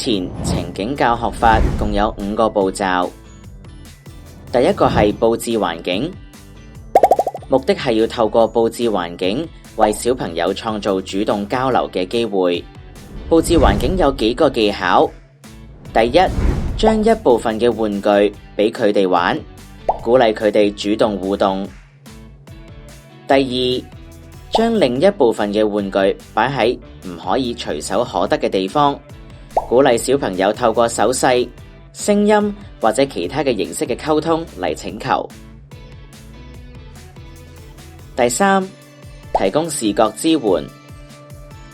前情景教學法共有5個步驟。第一個係佈置環境，目的係要透過佈置環境為小朋友創造主動交流嘅機會。佈置環境有幾個技巧。第一，將一部分嘅玩具俾佢哋玩，鼓勵佢哋主動互動。第二，將另一部分嘅玩具擺喺唔可以隨手可得嘅地方，鼓勵小朋友透過手勢、聲音或者其他嘅形式嘅溝通嚟請求。第三，提供視覺支援，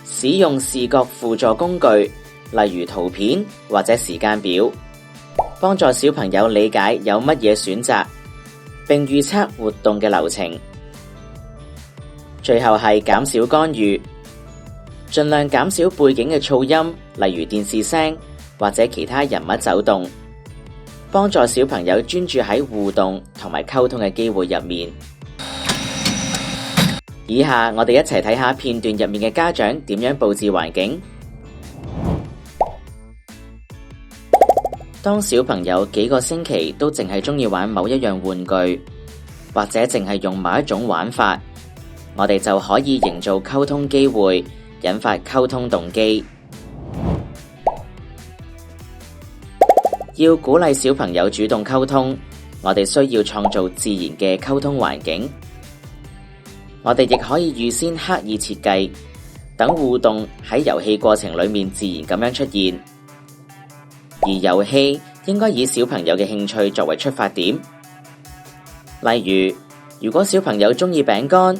使用視覺輔助工具，例如圖片或者時間表，幫助小朋友理解有乜嘢選擇，並預測活動嘅流程。最後係減少干預，盡量減少背景嘅噪音，例如電視聲或者其他人物走動，幫助小朋友專注喺互動同埋溝通嘅機會入面。以下我哋一齊睇下片段入面嘅家長點樣佈置環境。當小朋友幾個星期都淨係鍾意玩某一樣玩具，或者淨係用某一種玩法，我哋就可以營造溝通機會，引發溝通動機。要鼓勵小朋友主動溝通，我哋需要創造自然嘅溝通環境。我哋亦可以預先刻意設計，等互動喺遊戲過程裏面自然咁樣出現。而遊戲應該以小朋友嘅興趣作為出發點。例如，如果小朋友鍾意餅乾，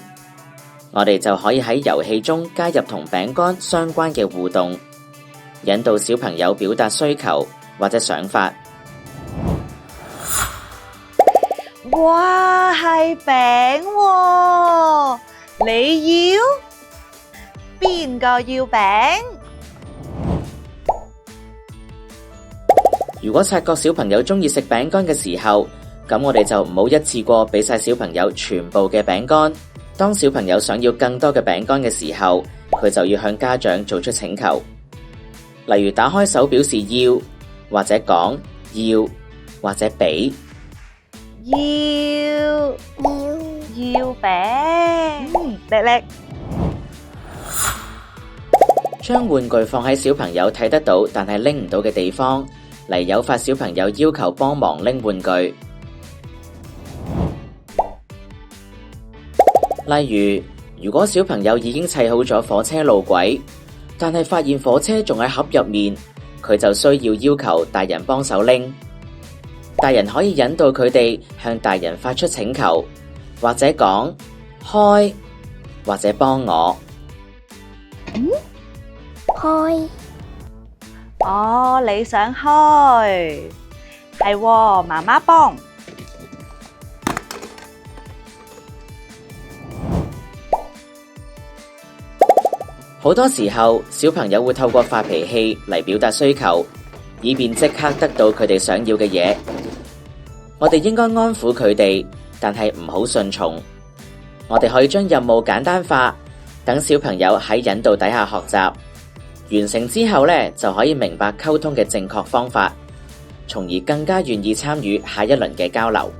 我哋就可以喺遊戲中加入同餅乾相關嘅互動，引導小朋友表達需求或者想法。哇，係餅喎！你要？邊個要餅？如果察覺小朋友鍾意食餅乾嘅時候，咁我哋就唔好一次過俾晒小朋友全部嘅餅乾。當小朋友想要更多嘅餅乾嘅時候，佢就要向家長做出請求，例如打開手表示要，或者講要，或者俾。要餅，叻叻。將玩具放喺小朋友睇得到但係拎唔到嘅地方，嚟誘發小朋友要求幫忙拎玩具。例如，如果小朋友已經砌好咗火車路軌，但係發現火車仲喺盒入面，佢就需要要求大人幫手拎。大人可以引導佢哋向大人發出請求，或者講開，或者幫我。開。哦，你想開？係喎，媽媽幫。好多時候，小朋友會透過發脾氣嚟表達需求，以便即刻得到佢哋想要嘅嘢。我哋應該安撫佢哋，但係唔好順從。我哋可以將任務簡單化，等小朋友喺引導底下學習。完成之後呢，就可以明白溝通嘅正確方法，從而更加願意參與下一輪嘅交流。